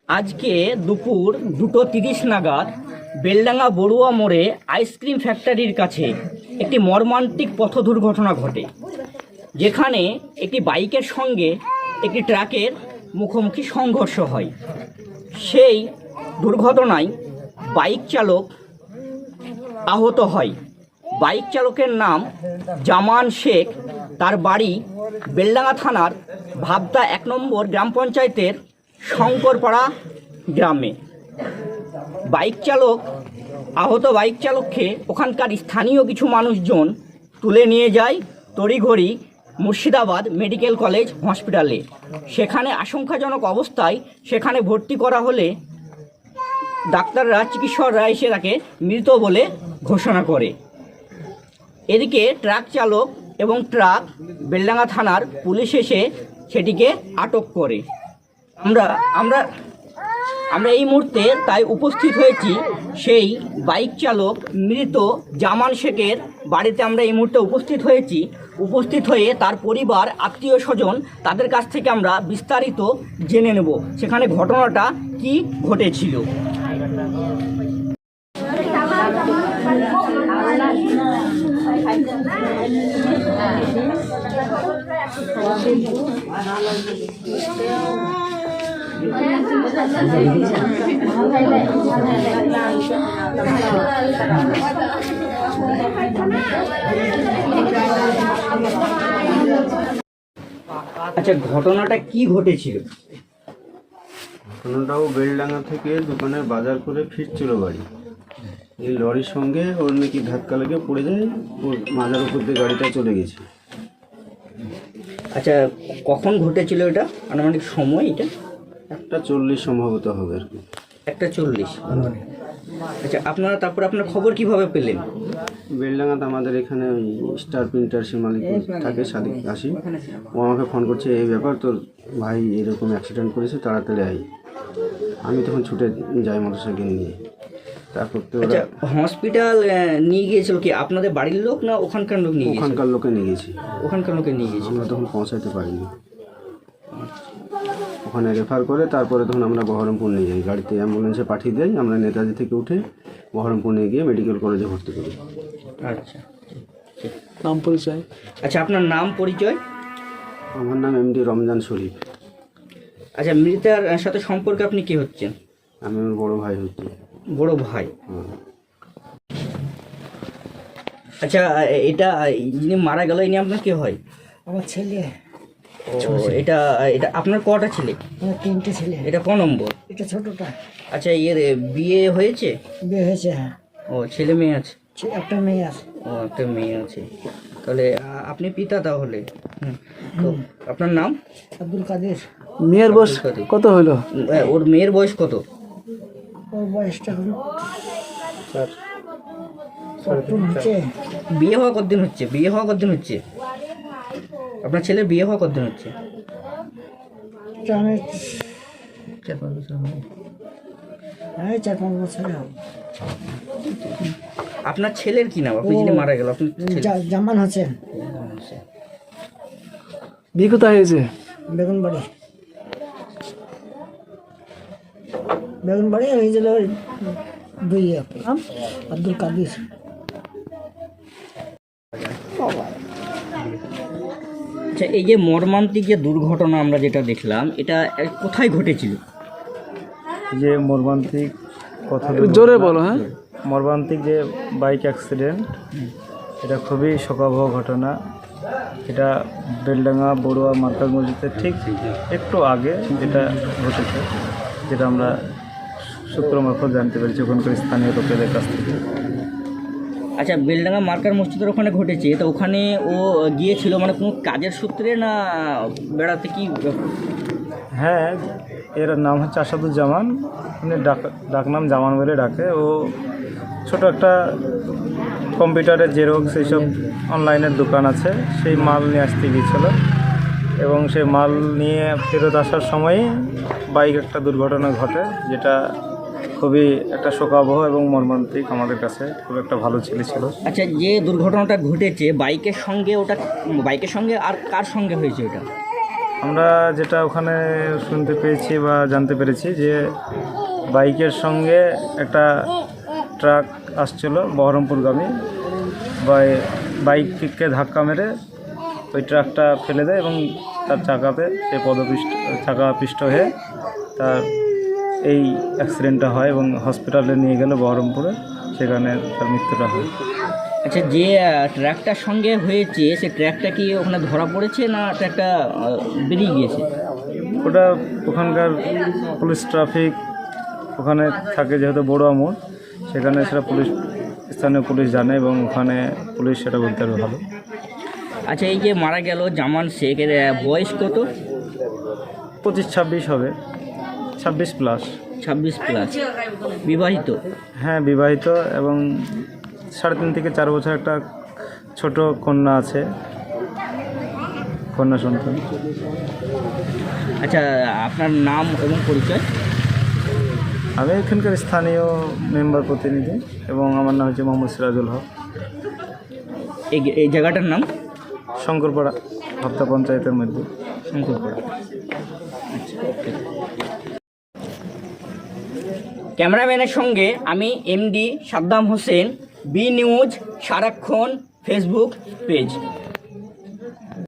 আজকে দুপুর 2:30 নাগাদ বেলডাঙ্গা বড়ুয়া মোড়ে আইসক্রিম ফ্যাক্টরির কাছে একটি মর্মান্তিক পথ দুর্ঘটনা ঘটে, যেখানে একটি বাইকের সঙ্গে একটি ট্রাকের মুখোমুখি সংঘর্ষ হয়। সেই দুর্ঘটনায় বাইক চালক আহত হয়। বাইক চালকের নাম জামান শেখ, তার বাড়ি বেলডাঙ্গা থানার ভাবদা 1 নম্বর গ্রাম পঞ্চায়েতের শঙ্করপাড়া গ্রামে। আহত বাইক চালককে ওখানকার স্থানীয় কিছু মানুষজন তুলে নিয়ে যায় তড়িঘড়ি মুর্শিদাবাদ মেডিকেল কলেজ হসপিটালে। সেখানে আশঙ্কাজনক অবস্থায় সেখানে ভর্তি করা হলে চিকিৎসকরা এসে তাকে মৃত বলে ঘোষণা করে। এদিকে ট্রাক চালক এবং বেলডাঙ্গা থানার পুলিশ এসে সেটিকে আটক করে। আমরা এই মুহূর্তে তাই উপস্থিত হয়েছি সেই বাইক চালক মৃত জামান শেখের বাড়িতে। আমরা এই মুহূর্তে উপস্থিত হয়ে তার পরিবার, আত্মীয় স্বজন, তাদের কাছ থেকে আমরা বিস্তারিত জেনে নেব সেখানে ঘটনাটা কি ঘটেছিল। আচ্ছা, ঘটনাটা কি ঘটেছিল? ঘটনাটাও বেলডাঙ্গা থেকে দোকানের বাজার করে ফিরছিল বাড়ি। এই লরির সঙ্গে ওর নাকি ধাক্কা লেগে পড়ে যায়, ওর মাজার উপর দিয়ে গাড়িটা চলে গেছে। আচ্ছা, কখন ঘটেছিল এটা? আনুমানিক সময় এটা 1:40 সম্ভবত হবে আর কি। 1:40। আচ্ছা, আপনার খবর কিভাবে পেলেন? বেলডাঙ্গাতে আমাদের এখানে ওই স্টার প্রিন্টার্সের মালিক থাকে, সাদিক আসি, ও আমাকে ফোন করছে, এই ব্যাপার, তোর ভাই এরকম অ্যাক্সিডেন্ট করেছে, তাড়াতাড়ি আই। আমি তখন ছুটে যাই মোটরসাইকেল নিয়ে। তারপর তো হসপিটাল নিয়ে গিয়েছিল কি আপনাদের বাড়ির লোক না ওখানকার লোক নিয়ে গিয়েছিল? ওখানকার লোকে নিয়ে গেছি। আমরা তখন পৌঁছাতে পারিনি। ওখানে রেফার করে তারপরে তখন আমরা বহরমপুর নিয়ে যাই, গাড়িতে অ্যাম্বুলেন্সে পাঠিয়ে দেয়। আমরা নেতাজি থেকে উঠে বহরমপুর নিয়ে গিয়ে মেডিকেল কলেজে ভর্তি করি। আচ্ছা, নাম পরিচয়? আচ্ছা, আপনার নাম পরিচয়? আমার নাম এমডি রমজান শরীফ। আচ্ছা, মৃতের সাথে সম্পর্কে আপনি কি হচ্ছেন? আমি ওর বড় ভাই হচ্ছি। বড় ভাই। আচ্ছা, এটা যিনি মারা গেল ইনি আপনার কি হয়? আমার ছেলে। এটা আপনার কটা ছেলে? আমার 3টে ছেলে। এটা ক নম্বর? এটা ছোটটা। আচ্ছা, বিয়ে হয়েছে? বিয়ে হয়েছে, হ্যাঁ। ও, ছেলে মেয়ে আছে? একটা মেয়ে আছে। ও, একটা মেয়ে আছে। তাহলে আপনি পিতা তাহলে। তো আপনার নাম? আব্দুল কাদের। মেয়ের বয়স কত হলো? ওর মেয়ের বয়স কত? ওর বয়সটা হচ্ছে। বিয়ে হওয়া কতদিন হচ্ছে? আপনার ছেলের বিয়ে হওয়া কতদিন হচ্ছে? 4-5 বছর। হ্যাঁ, 4-5 বছর। আপনার ছেলের কি নাম? আপনি যিনি মারা গেল আপনার জামান হোসেন। বিয়ে কোথায় হয়েছে? বেগুনবাড়ি হয়েছিল 2 আব্দুল কাদের। আচ্ছা, এই যে মর্মান্তিক যে দুর্ঘটনা আমরা যেটা দেখলাম, এটা কোথায় ঘটেছিল? যে মর্মান্তিক কথা জোরে বলো। হ্যাঁ, মর্মান্তিক যে বাইক অ্যাক্সিডেন্ট, এটা খুবই শোকাবহ ঘটনা। এটা বেলডাঙ্গা বড়ুয়া মার্কাজ মসজিদের ঠিক একটু আগে যেটা ঘটেছে, যেটা আমরা সূত্র মারফত জানতে পেরেছি ওখানকার স্থানীয় লোকেদের কাছ থেকে। আচ্ছা, বেলডাঙ্গা মার্কার মসজিদের ওখানে ঘটেছে, তো ওখানে ও গিয়েছিল মানে কোনো কাজের সূত্রে না বেড়াতে? কি? হ্যাঁ, এর নাম হচ্ছে আসাদুজ্জামান, উনি ডাকনাম জামান বলে ডাকে। ও ছোট একটা কম্পিউটারের জেরক্স এইসব অনলাইনের দোকান আছে, সেই মাল নিয়ে আসতে গিয়েছিল এবং সেই মাল নিয়ে ফেরত আসার সময়ই বাইক একটা দুর্ঘটনা ঘটে, যেটা খুবই একটা শোকাবহ এবং মর্মান্তিক আমাদের কাছে। খুব একটা ভালো ছেলে ছিল। আচ্ছা, যে দুর্ঘটনাটা ঘটেছে বাইকের সঙ্গে আর কার সঙ্গে হয়েছে? ওটা আমরা যেটা ওখানে শুনতে পেয়েছি বা জানতে পেরেছি যে বাইকের সঙ্গে একটা ট্রাক আসছিল বহরমপুরগামী, বাইককে ধাক্কা মেরে ওই ট্রাকটা ফেলে দেয় এবং তার চাকাতে সে চাকা পিষ্ট হয়ে তার এই অ্যাক্সিডেন্টটা হয় এবং হসপিটালে নিয়ে গেল বহরমপুরে, সেখানে তার মৃত্যুটা হয়। আচ্ছা, যে ট্র্যাকটার সঙ্গে হয়েছে সে ট্র্যাকটা কি ওখানে ধরা পড়েছে না ট্র্যাকটা বেরিয়ে গিয়েছে? ওটা ওখানকার পুলিশ ট্রাফিক ওখানে থাকে, যেহেতু বড়ুয়া মোড়, সেখানে সেটা স্থানীয় পুলিশ জানে এবং ওখানে পুলিশ সেটা বলতে পারবে ভালো। আচ্ছা, এই যে মারা গেল জামান শেখ, এর বয়স কত? 25-26 হবে, 26+। 26+। বিবাহিত? হ্যাঁ, বিবাহিত এবং 3.5 থেকে 4 বছর একটা ছোট কন্যা আছে, কন্যা সন্তান। আচ্ছা, আপনার নাম এবং পরিচয়? আমি এখানকার স্থানীয় মেম্বার প্রতিনিধি এবং আমার নাম হচ্ছে মোহাম্মদ সিরাজুল হক। এই জায়গাটার নাম? শঙ্করপাড়া, হপ্তা পঞ্চায়েতের মধ্যে। শঙ্করপাড়া। আচ্ছা, ওকে। ক্যামেরাম্যানের সঙ্গে আমি MD Saddam Hossain, B News, সারাক্ষণ ফেসবুক পেজ।